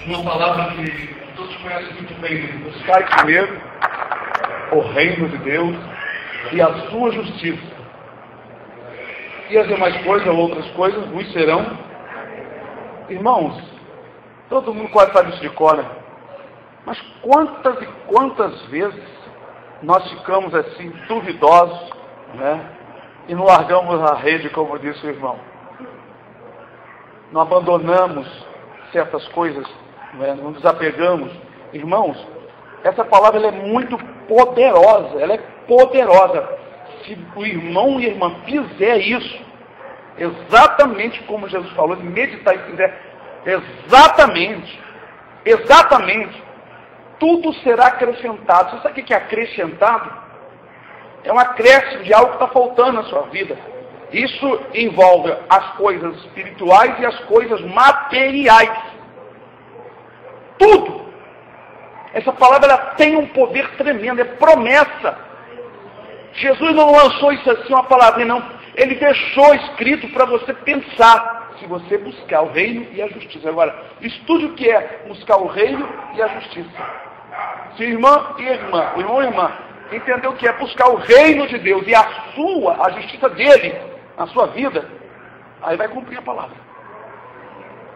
uma palavra que todos conhecem muito bem. Buscai primeiro o reino de Deus e a sua justiça. E as demais coisas, outras coisas, vos serão. Irmãos, todo mundo quase sabe isso de cor, né? Mas quantas e quantas vezes nós ficamos assim, duvidosos, né? E não largamos a rede, como disse o irmão. Não abandonamos certas coisas, né? Não desapegamos. Irmãos, essa palavra ela é muito poderosa, ela é poderosa. Se o irmão e a irmã fizer isso, exatamente como Jesus falou, meditar e fizer, exatamente, tudo será acrescentado. Você sabe o que é acrescentado? É um acréscimo de algo que está faltando na sua vida. Isso envolve as coisas espirituais e as coisas materiais. Tudo. Essa palavra ela tem um poder tremendo, é promessa. Jesus não lançou isso assim, uma palavrinha, não. Ele deixou escrito para você pensar, se você buscar o reino e a justiça. Agora, estude o que é buscar o reino e a justiça. Se o irmão e a irmã entender o que é buscar o reino de Deus e a justiça dele na sua vida, aí vai cumprir a palavra.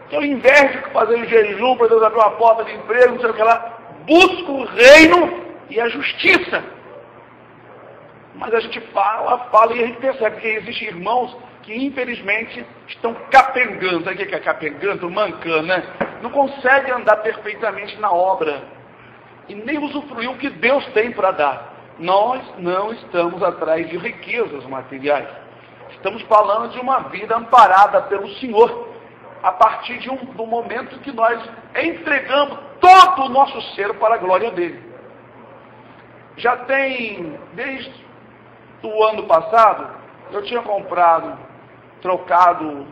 Então, ao invés de fazer um jejum para Deus abrir uma porta de emprego, não sei o que lá, busca o reino e a justiça. Mas a gente fala e a gente percebe que existem irmãos que infelizmente estão capengando. Sabe o que é capengando? Mancando, né? Não conseguem andar perfeitamente na obra. E nem usufruir o que Deus tem para dar. Nós não estamos atrás de riquezas materiais. Estamos falando de uma vida amparada pelo Senhor. A partir do momento que nós entregamos todo o nosso ser para a glória dele. Já tem, desde o ano passado, eu tinha trocado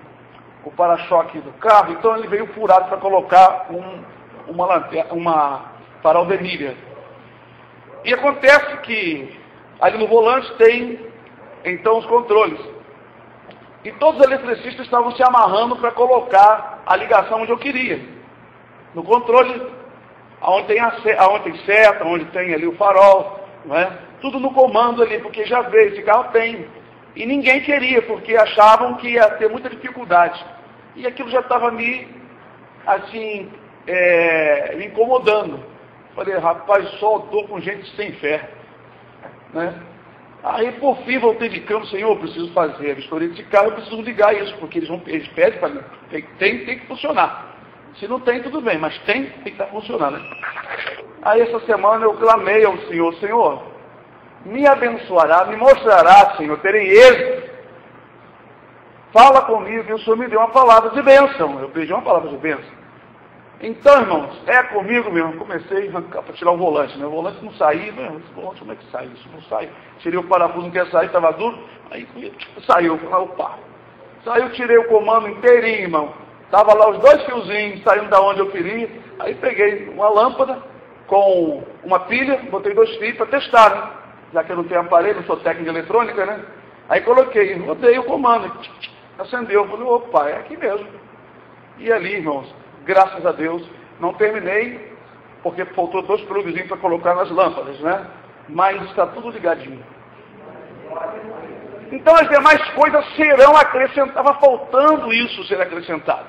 o para-choque do carro, então ele veio furado para colocar uma farol vermelha. E acontece que ali no volante tem então os controles. E todos os eletricistas estavam se amarrando para colocar a ligação onde eu queria. No controle, aonde tem seta, onde tem ali o farol, não é? Tudo no comando ali, porque já veio, esse carro tem. E ninguém queria, porque achavam que ia ter muita dificuldade. E aquilo já estava me incomodando. Falei, rapaz, só estou com gente sem fé. Né? Aí, por fim, voltei de campo, Senhor, eu preciso fazer a vistoria de carro, eu preciso ligar isso, porque eles pedem para mim, tem que funcionar. Se não tem, tudo bem, mas tem que estar funcionando. Né? Aí, essa semana, eu clamei ao Senhor, Senhor, me abençoará, me mostrará, Senhor, terei êxito. Fala comigo, e o Senhor me deu uma palavra de bênção. Eu pedi uma palavra de bênção. Então, irmãos, é comigo mesmo. Comecei a tirar o volante, né? O volante não saía, esse volante como é que sai? Isso não sai. Tirei o parafuso, não quer sair, estava duro. Aí saiu, opa. Saiu, tirei o comando inteirinho, irmão. Estava lá os 2 fiozinhos saindo da onde eu queria. Aí peguei uma lâmpada com uma pilha, botei 2 fios para testar, né? Já que eu não tenho aparelho, não sou técnico de eletrônica, né? Aí coloquei, rodei o comando, acendeu. Falei, opa, é aqui mesmo. E ali, irmãos, graças a Deus, não terminei, porque faltou 2 pluguezinhos para colocar nas lâmpadas, né? Mas está tudo ligadinho. Então as demais coisas serão acrescentadas. Estava faltando isso ser acrescentado.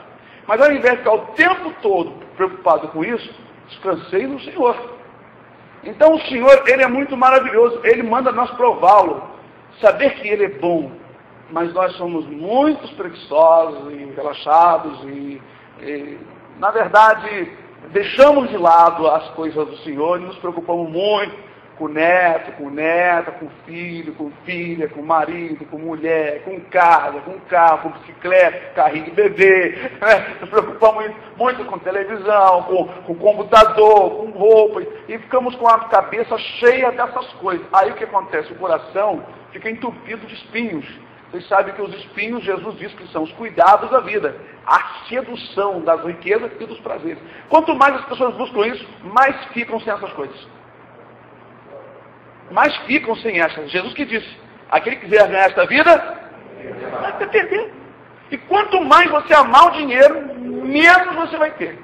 Mas ao invés de ficar o tempo todo preocupado com isso, descansei no Senhor. Então o Senhor, Ele é muito maravilhoso. Ele manda nós prová-lo. Saber que Ele é bom. Mas nós somos muito preguiçosos e relaxados e na verdade, deixamos de lado as coisas do Senhor e nos preocupamos muito com neto, com neta, com filho, com filha, com marido, com mulher, com casa, com carro, com bicicleta, com carrinho de bebê. Né? Nos preocupamos muito com televisão, com computador, com roupa, e ficamos com a cabeça cheia dessas coisas. Aí o que acontece? O coração fica entupido de espinhos. Vocês sabem que os espinhos, Jesus diz que são os cuidados da vida, a sedução das riquezas e dos prazeres. Quanto mais as pessoas buscam isso, mais ficam sem essas coisas. Mais ficam sem essas. Jesus que disse, aquele que quiser ganhar esta vida, vai perder. E quanto mais você amar o dinheiro, menos você vai ter.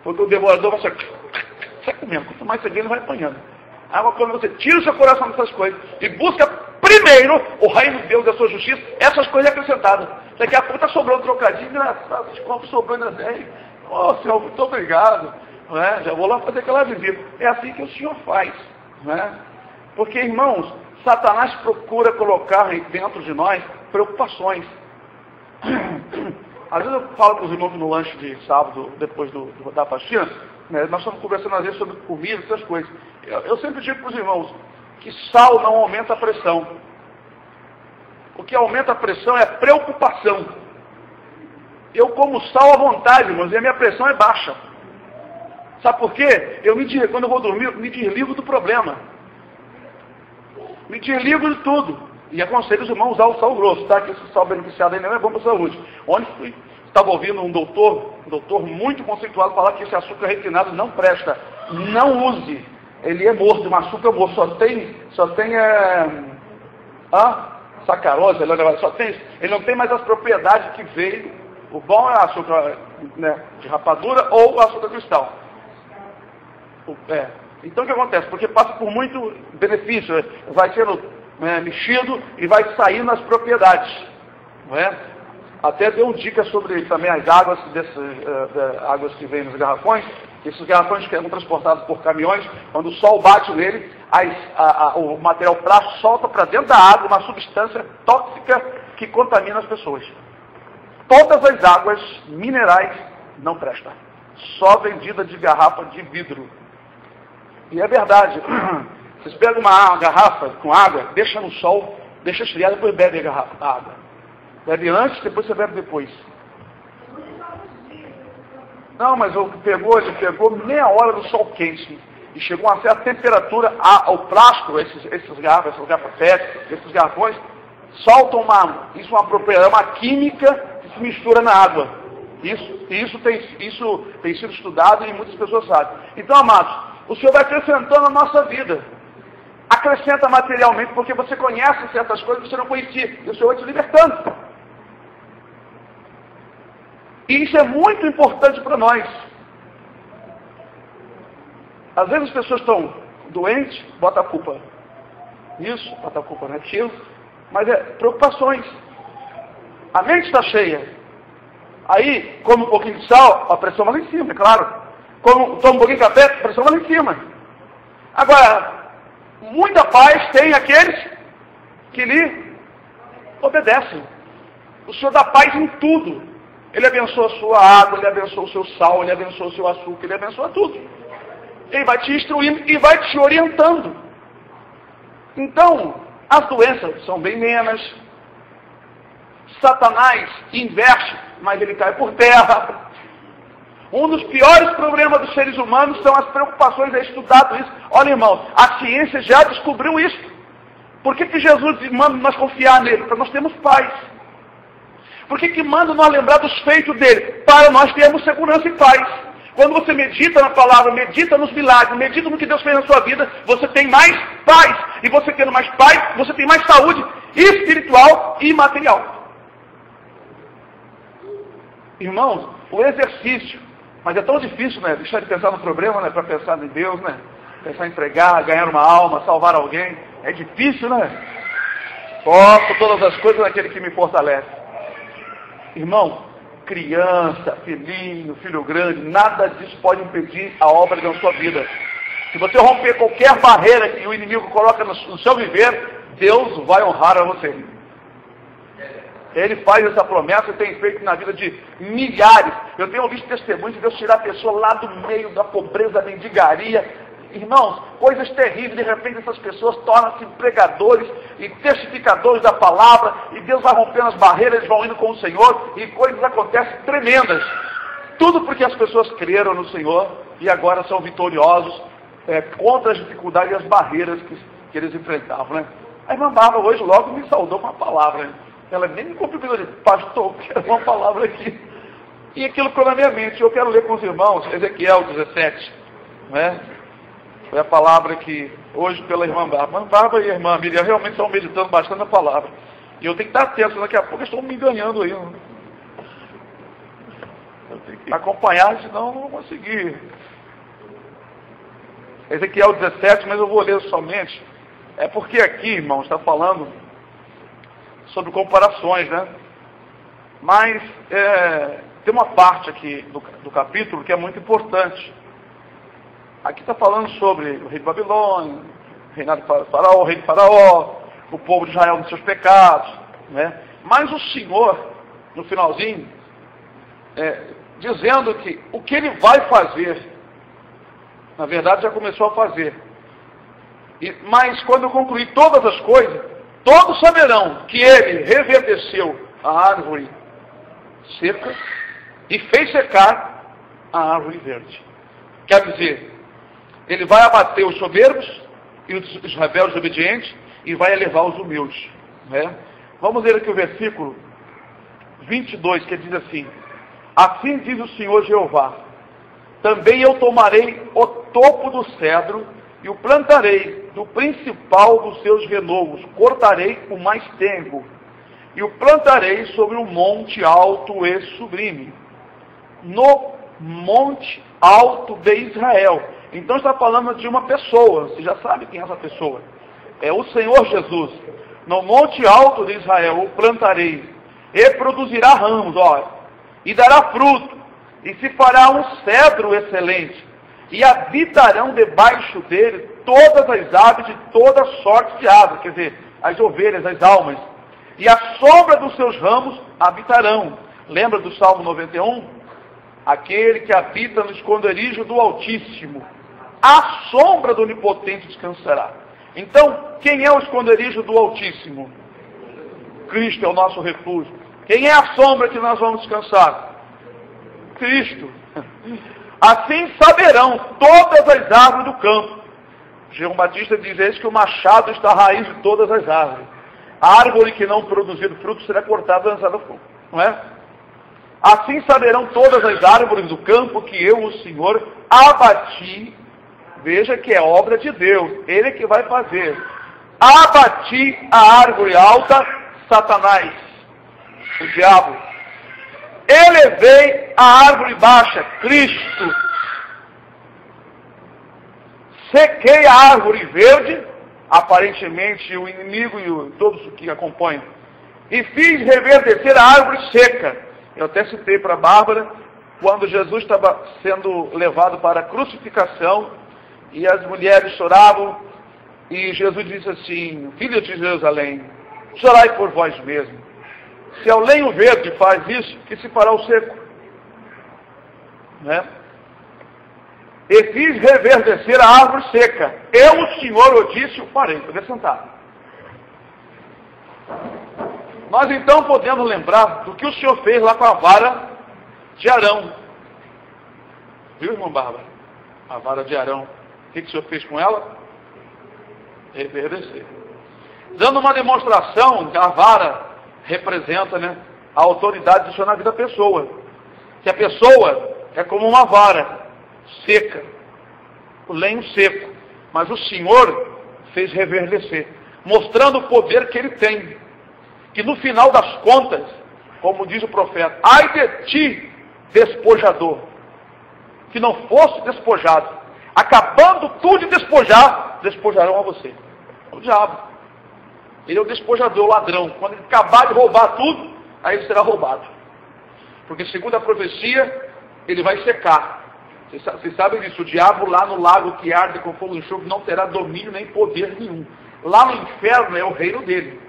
Porque o devorador vai sai comendo. Quanto mais você vê, ele vai apanhando. Agora, quando você tira o seu coração dessas coisas e busca primeiro o reino de Deus e a sua justiça, essas coisas acrescentadas. Daqui a pouco está sobrando um trocadinho, engraçado, como sobrando assim. Oh, Senhor, muito obrigado. Não é? Já vou lá fazer aquela visita. É assim que o Senhor faz. Não é? Porque, irmãos, Satanás procura colocar dentro de nós preocupações. Às vezes eu falo com os irmãos no lanche de sábado, depois da faxina, né, nós estamos conversando às vezes sobre comida, essas coisas. Eu sempre digo para os irmãos que sal não aumenta a pressão. O que aumenta a pressão é a preocupação. Eu como sal à vontade, irmãos, e a minha pressão é baixa. Sabe por quê? Quando eu vou dormir, eu me desligo do problema. Me desligo de tudo. E aconselho os irmãos a usar o sal grosso, tá? Que esse sal beneficiado aí não é bom para a saúde. Ontem estava ouvindo um doutor muito conceituado falar que esse açúcar refinado não presta. Não use. Ele é morto, um açúcar morto. Só tem sacarose, ele não tem mais as propriedades que veio. O bom é açúcar, né, de rapadura ou o açúcar cristal. Então o que acontece? Porque passa por muito benefício, vai sendo mexido e vai saindo as propriedades. Não é? Até deu dica sobre também as águas, águas que vêm nos garrafões. Esses garrafões que são transportados por caminhões, quando o sol bate nele, o material plástico solta para dentro da água uma substância tóxica que contamina as pessoas. Todas as águas minerais não prestam. Só vendida de garrafa de vidro. E é verdade. Vocês pegam uma garrafa com água, deixa no sol, deixa esfriar, depois bebe a água. Bebe antes, depois você bebe depois. Não, mas ele pegou meia hora do sol quente. E chegou a uma certa temperatura, o plástico, esses garrafas PET, esses garrafões, soltam isso é uma propriedade, uma química que se mistura na água. Isso tem sido estudado e muitas pessoas sabem. Então, amados, o Senhor vai acrescentando a nossa vida. Acrescenta materialmente, porque você conhece certas coisas que você não conhecia. E o Senhor vai te libertando. E isso é muito importante para nós. Às vezes as pessoas estão doentes, bota a culpa nisso, bota a culpa naquilo, mas é preocupações. A mente está cheia. Aí, come um pouquinho de sal, a pressão vai lá em cima, é claro. Toma um pouquinho de café, a pressão vai lá em cima. Agora, muita paz tem aqueles que lhe obedecem. O Senhor dá paz em tudo. Ele abençoa a sua água, Ele abençoa o seu sal, Ele abençoa o seu açúcar, Ele abençoa tudo. Ele vai te instruindo e vai te orientando. Então, as doenças são bem menos. Satanás inverte, mas ele cai por terra. Um dos piores problemas dos seres humanos são as preocupações, é estudado isso. Olha, irmão, a ciência já descobriu isso. Por que Jesus manda nós confiar nele? Para nós termos paz. Por que manda nós lembrar dos feitos dele? Para nós termos segurança e paz. Quando você medita na palavra, medita nos milagres, medita no que Deus fez na sua vida, você tem mais paz. E você tendo mais paz, você tem mais saúde espiritual e material. Irmãos, o exercício, mas é tão difícil, né? Deixar de pensar no problema, né? Para pensar em Deus, né? Pensar em entregar, ganhar uma alma, salvar alguém. É difícil, né? Posso todas as coisas naquele que me fortalece. Irmão, criança, filhinho, filho grande, nada disso pode impedir a obra da sua vida. Se você romper qualquer barreira que o inimigo coloca no seu viver, Deus vai honrar a você. Ele faz essa promessa e tem feito na vida de milhares. Eu tenho visto testemunhos de Deus tirar a pessoa lá do meio da pobreza, da mendigaria. Irmãos, coisas terríveis, de repente essas pessoas tornam-se pregadores e testificadores da palavra, e Deus vai rompendo as barreiras, eles vão indo com o Senhor, e coisas acontecem tremendas. Tudo porque as pessoas creram no Senhor, e agora são vitoriosos contra as dificuldades e as barreiras que eles enfrentavam, né? A irmã Bárbara hoje logo me saudou com uma palavra, né? Ela nem me cumprimentou, disse, pastor, quero uma palavra aqui. E aquilo ficou na minha mente. Eu quero ler com os irmãos, Ezequiel 17, né? Foi a palavra que, hoje, pela irmã Bárbara. A irmã Bárbara e a irmã Miriam realmente estão meditando bastante na palavra. E eu tenho que estar atento, daqui a pouco eu estou me enganhando aí. Né? Eu tenho acompanhar, senão não vou conseguir. Ezequiel 17, mas eu vou ler somente. É porque aqui, irmãos, está falando sobre comparações, né? Mas tem uma parte aqui do capítulo que é muito importante. Aqui está falando sobre o rei de Babilônia, o reinado de Faraó, o rei de Faraó, o povo de Israel nos seus pecados, né? Mas o Senhor, no finalzinho, dizendo que o que ele vai fazer, na verdade já começou a fazer. Mas quando eu concluir todas as coisas, todos saberão que ele reverdeceu a árvore seca e fez secar a árvore verde. Quer dizer, ele vai abater os soberbos e os rebeldes obedientes e vai elevar os humildes, né? Vamos ler aqui o versículo 22, que diz assim: assim diz o Senhor Jeová, também eu tomarei o topo do cedro e o plantarei do principal dos seus renovos, cortarei o mais tenro e o plantarei sobre um monte alto e sublime, no monte alto de Israel. Então está falando de uma pessoa, você já sabe quem é essa pessoa, é o Senhor Jesus. No monte alto de Israel o plantarei, e produzirá ramos, e dará fruto, e se fará um cedro excelente, e habitarão debaixo dele todas as aves de toda sorte de ave, quer dizer, as ovelhas, as almas, e a sombra dos seus ramos habitarão. Lembra do Salmo 91? Aquele que habita no esconderijo do Altíssimo, à sombra do Onipotente descansará. Então, quem é o esconderijo do Altíssimo? Cristo é o nosso refúgio. Quem é a sombra que nós vamos descansar? Cristo. Assim saberão todas as árvores do campo. João Batista diz: eis que o machado está à raiz de todas as árvores. A árvore que não produzir fruto será cortada e lançada ao fogo. Não é? Assim saberão todas as árvores do campo que eu, o Senhor, abati. Veja que é obra de Deus, Ele que vai fazer. Abati a árvore alta, Satanás, o diabo. Elevei a árvore baixa, Cristo. Sequei a árvore verde, aparentemente o inimigo e todos os que acompanham. E fiz reverdecer a árvore seca. Eu até citei para a Bárbara, quando Jesus estava sendo levado para a crucificação, e as mulheres choravam, e Jesus disse assim: filha de Jerusalém, chorai por vós mesmos. Se ao lenho verde faz isso, que se fará o seco? Né? E fiz reverdecer a árvore seca. Eu, o Senhor, o disse, o farei. Pode sentar. Nós então podemos lembrar do que o Senhor fez lá com a vara de Arão. Viu, irmão Bárbara? A vara de Arão. O que o Senhor fez com ela? Reverdecer. Dando uma demonstração que a vara representa, né, a autoridade do Senhor na vida da pessoa. Que a pessoa é como uma vara seca, o lenho seco. Mas o Senhor fez reverdecer, mostrando o poder que Ele tem. Que no final das contas, como diz o profeta, ai de ti, despojador, que não fosse despojado. Acabando tudo de despojar, despojarão a você. É o diabo. Ele é o despojador, o ladrão. Quando ele acabar de roubar tudo, aí ele será roubado. Porque segundo a profecia, ele vai secar. Vocês sabem disso, o diabo lá no lago que arde com fogo e enxofre não terá domínio nem poder nenhum. Lá no inferno é o reino dele.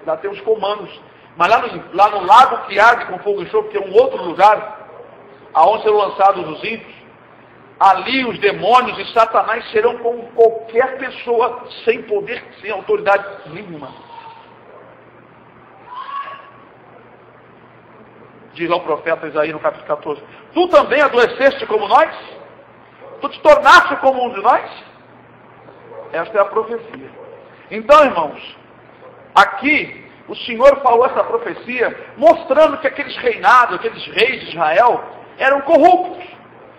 Lá tem os comandos. Mas lá no lago que arde com fogo e enxofre, que é um outro lugar, aonde serão lançados os ímpios, ali os demônios e Satanás serão como qualquer pessoa sem poder, sem autoridade mínima. Diz lá o profeta Isaías no capítulo 14. Tu também adoeceste como nós? Tu te tornaste como um de nós? Esta é a profecia. Então, irmãos, aqui o Senhor falou essa profecia mostrando que aqueles reinados, aqueles reis de Israel eram corruptos.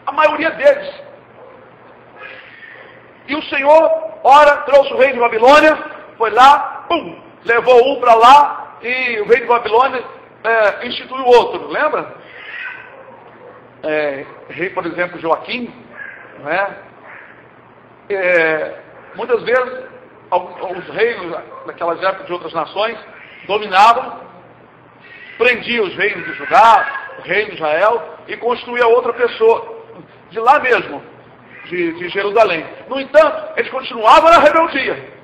A maioria deles. E o Senhor, ora, trouxe o rei de Babilônia, foi lá, levou um para lá, e o rei de Babilônia instituiu outro, lembra? rei, por exemplo, Joaquim, né? Muitas vezes os reinos daquelas épocas de outras nações dominavam, prendiam os reinos de Judá, o reino de Israel, e construía outra pessoa, de lá mesmo, de Jerusalém. No entanto, eles continuavam na rebeldia.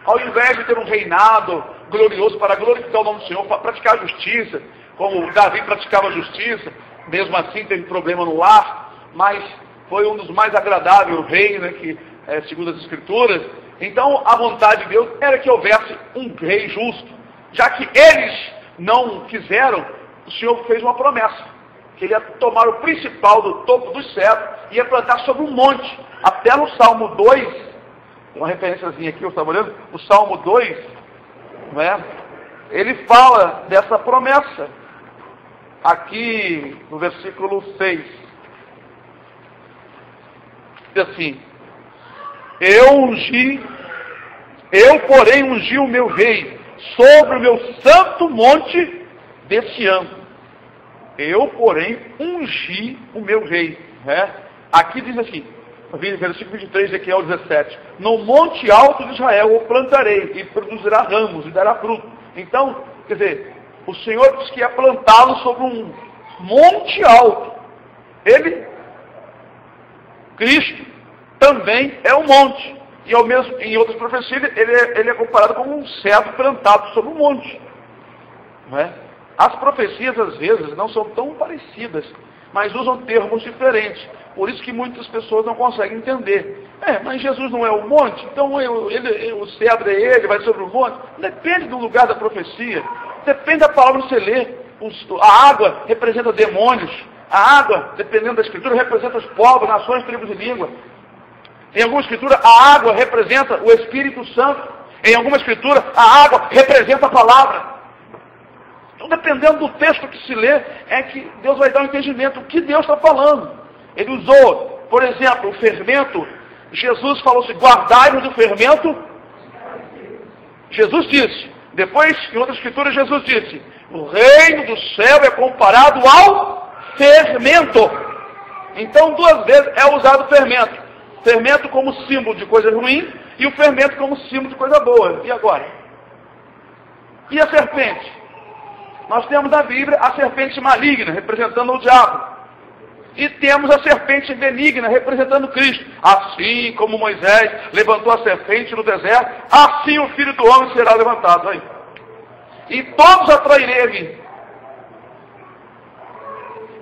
Ao invés de ter um reinado glorioso para glorificar o nome do Senhor, para praticar a justiça, como Davi praticava a justiça, mesmo assim teve problema no lar, mas foi um dos mais agradáveis reis, né, segundo as Escrituras. Então, a vontade de Deus era que houvesse um rei justo. Já que eles não quiseram, o Senhor fez uma promessa, que ele ia tomar o principal do topo dos céus e ia plantar sobre um monte. Até no Salmo 2, uma referenciazinha aqui, eu estava olhando, o Salmo 2, né, ele fala dessa promessa. Aqui no versículo 6, diz assim: eu porém ungi o meu rei sobre o meu santo monte de Sião. Eu porém ungi o meu rei, né? Aqui diz assim, versículo 23 de Ezequiel 17: no monte alto de Israel o plantarei, e produzirá ramos, e dará fruto. Então, quer dizer, o Senhor disse que ia plantá-lo sobre um monte alto. Ele, Cristo, também é um monte. E ao mesmo, em outras profecias, ele é comparado como um cedro plantado sobre um monte. Não é? As profecias, às vezes, não são tão parecidas, mas usam termos diferentes. Por isso que muitas pessoas não conseguem entender. Mas Jesus não é o monte, então o cedro é ele, vai sobre o monte. Depende do lugar da profecia. Depende da palavra que você lê. A água representa demônios. A água, dependendo da escritura, representa os povos, nações, tribos e língua. Em alguma escritura, a água representa o Espírito Santo. Em alguma escritura, a água representa a palavra. Então, dependendo do texto que se lê, é que Deus vai dar um entendimento. O que Deus está falando? Ele usou, por exemplo, o fermento. Jesus falou assim: guardai-vos do fermento. Jesus disse. Depois, em outra escritura, Jesus disse: o reino do céu é comparado ao fermento. Então, duas vezes é usado o fermento. Fermento como símbolo de coisa ruim e o fermento como símbolo de coisa boa. E agora? E a serpente? Nós temos na Bíblia a serpente maligna, representando o diabo. E temos a serpente benigna, representando Cristo. Assim como Moisés levantou a serpente no deserto, assim o Filho do Homem será levantado. Aí. E todos atrairei.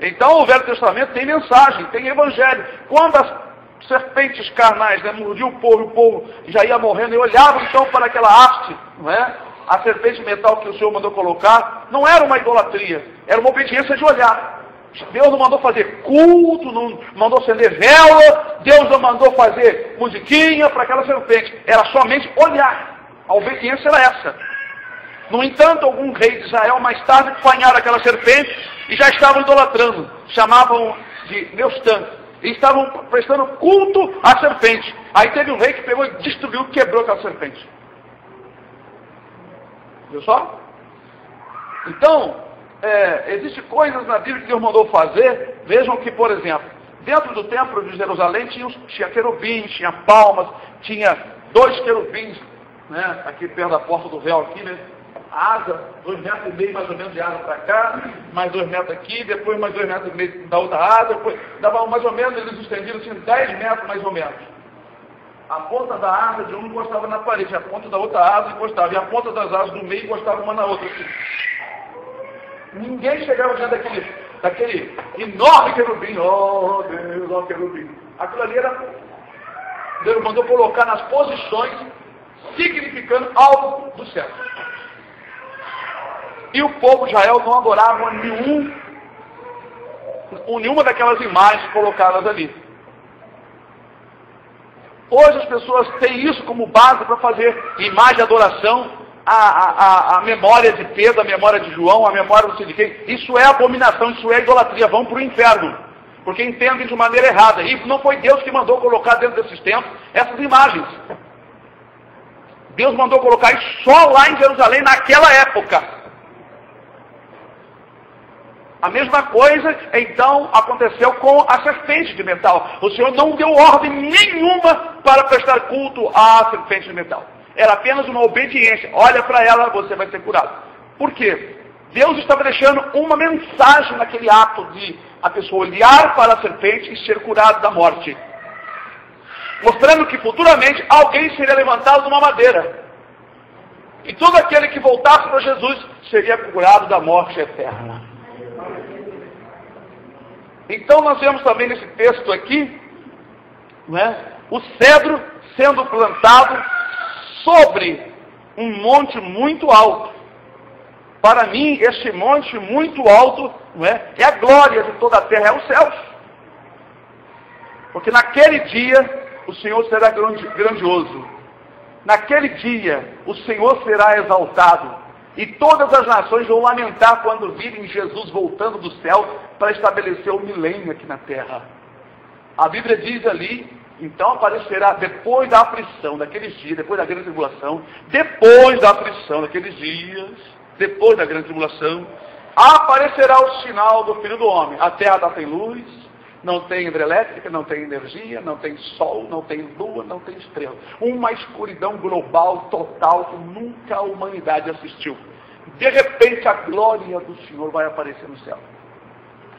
Então o Velho Testamento tem mensagem, tem evangelho. Quando as serpentes carnais, né, mordiam o povo já ia morrendo, e olhavam então para aquela haste, não é? A serpente metal que o Senhor mandou colocar, não era uma idolatria, era uma obediência de olhar. Deus não mandou fazer culto, não mandou acender vela, Deus não mandou fazer musiquinha para aquela serpente, era somente olhar. A obediência era essa. No entanto, algum rei de Israel mais tarde apanharam aquela serpente e já estavam idolatrando, chamavam de Neustã, e estavam prestando culto à serpente. Aí teve um rei que pegou e destruiu, quebrou aquela serpente. Viu só? Então, existem coisas na Bíblia que Deus mandou fazer. Vejam que, por exemplo, dentro do templo de Jerusalém tinha querubins, tinha palmas, tinha 2 querubins, né, aqui perto da porta do véu aqui, né? Asa, 2,5 metros mais ou menos de asa para cá, mais 2 metros aqui, depois mais 2,5 metros da outra asa, depois dava mais ou menos, eles estendiam assim 10 metros mais ou menos. A ponta da asa de um encostava na parede, a ponta da outra asa encostava, e a ponta das asas do meio encostava uma na outra. Assim. Ninguém chegava diante daquele enorme querubim. Oh Deus, ó querubim. Aquilo ali era, Deus mandou colocar nas posições, significando algo do céu. E o povo de Israel não adorava nenhuma daquelas imagens colocadas ali. Hoje as pessoas têm isso como base para fazer imagem de adoração, a memória de Pedro, a memória de João, a memória não sei de quem. Isso é abominação, isso é idolatria, vão para o inferno. Porque entendem de maneira errada. E não foi Deus que mandou colocar dentro desses templos essas imagens. Deus mandou colocar isso só lá em Jerusalém naquela época. A mesma coisa, então, aconteceu com a serpente de metal. O Senhor não deu ordem nenhuma para prestar culto à serpente de metal. Era apenas uma obediência. Olha para ela, você vai ser curado. Por quê? Deus estava deixando uma mensagem naquele ato de a pessoa olhar para a serpente e ser curado da morte. Mostrando que futuramente alguém seria levantado de uma madeira. E todo aquele que voltasse para Jesus seria curado da morte eterna. Então nós vemos também nesse texto aqui, o cedro sendo plantado sobre um monte muito alto. Para mim, este monte muito alto é a glória de toda a terra, é o céu. Porque naquele dia o Senhor será grandioso. Naquele dia o Senhor será exaltado. E todas as nações vão lamentar quando virem Jesus voltando do céu para estabelecer o milênio aqui na terra. A Bíblia diz ali, então aparecerá depois da aflição daqueles dias, depois da grande tribulação, depois da aflição daqueles dias, depois da grande tribulação, aparecerá o sinal do Filho do Homem. A terra está sem luz, não tem hidrelétrica, não tem energia, não tem sol, não tem lua, não tem estrela. Uma escuridão global, total, que nunca a humanidade assistiu. De repente a glória do Senhor vai aparecer no céu.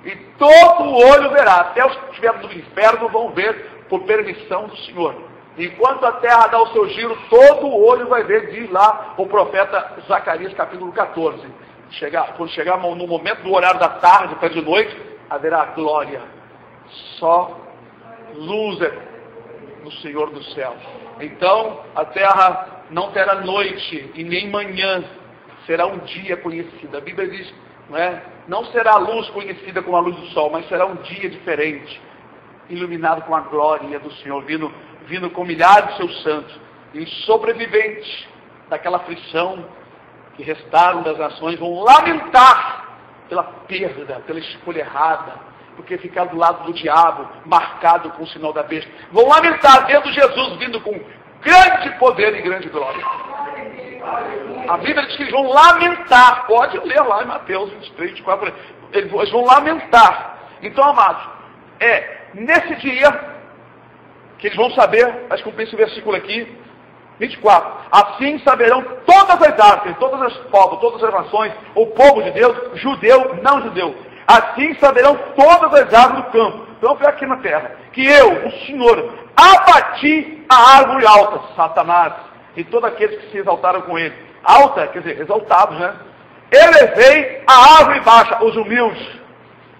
E todo o olho verá, até os que estiverem no inferno vão ver por permissão do Senhor. Enquanto a terra dá o seu giro, todo o olho vai ver, diz lá o profeta Zacarias, capítulo 14. Quando chegar no momento do horário da tarde, para de noite, haverá glória. Só luz no Senhor do céu. Então a terra não terá noite e nem manhã, será um dia conhecido. A Bíblia diz, não será a luz conhecida como a luz do sol, mas será um dia diferente, iluminado com a glória do Senhor, vindo com milhares de seus santos. E os sobreviventes daquela aflição que restaram das nações vão lamentar pela perda, pela escolha errada, porque ficar do lado do diabo, marcado com o sinal da besta. Vão lamentar vendo Jesus vindo com grande poder e grande glória. A Bíblia diz que eles vão lamentar. Pode ler lá em Mateus 23, 24. Eles vão lamentar. Então, amados, nesse dia que eles vão saber, mas cumprir esse versículo aqui, 24. Assim saberão todas as árvores, todos os povos, todas as nações, o povo de Deus, judeu, não judeu. Assim saberão todas as árvores do campo. Então foi aqui na terra, que eu, o Senhor, abati a árvore alta, Satanás, e todos aqueles que se exaltaram com ele. Alta, quer dizer, exaltados, Elevei a árvore baixa, os humildes,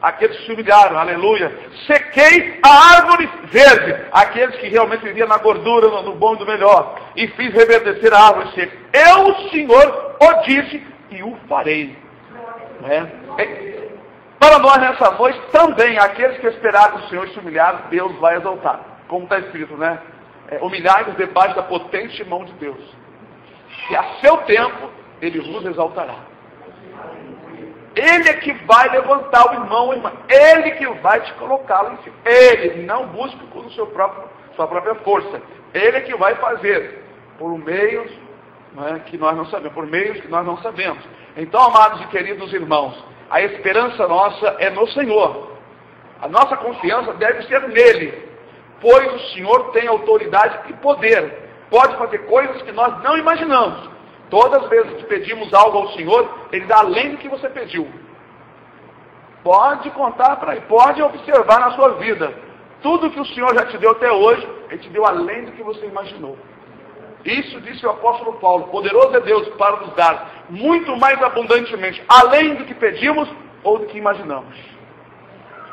aqueles que se humilharam, aleluia. Sequei a árvore verde, aqueles que realmente viviam na gordura, no bom e no melhor. E fiz reverdecer a árvore seca. Eu, o Senhor, o disse e o farei. Para nós nessa noite, também, aqueles que esperaram o Senhor se humilharam, Deus vai exaltar. Como está escrito, humilhai-vos debaixo da potente mão de Deus. E a seu tempo, Ele vos exaltará. Ele é que vai levantar o irmão ou irmã. Ele que vai te colocar lá em cima. Ele não busca com sua própria força. Ele é que vai fazer por meios que nós não sabemos. Por meios que nós não sabemos. Então, amados e queridos irmãos, a esperança nossa é no Senhor. A nossa confiança deve ser nele. Pois o Senhor tem autoridade e poder. Pode fazer coisas que nós não imaginamos. Todas as vezes que pedimos algo ao Senhor, Ele dá além do que você pediu. Pode contar para Ele, pode observar na sua vida. Tudo que o Senhor já te deu até hoje, Ele te deu além do que você imaginou. Isso disse o apóstolo Paulo, poderoso é Deus para nos dar muito mais abundantemente, além do que pedimos ou do que imaginamos.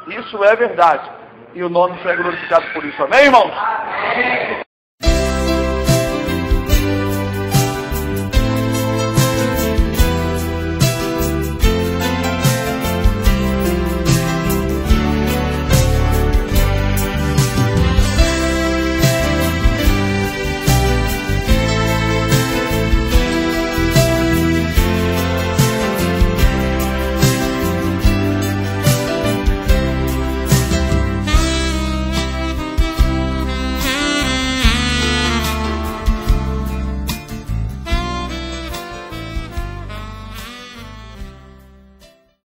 Isso é verdade. E o nome é glorificado por isso. Amém, irmãos? Amém.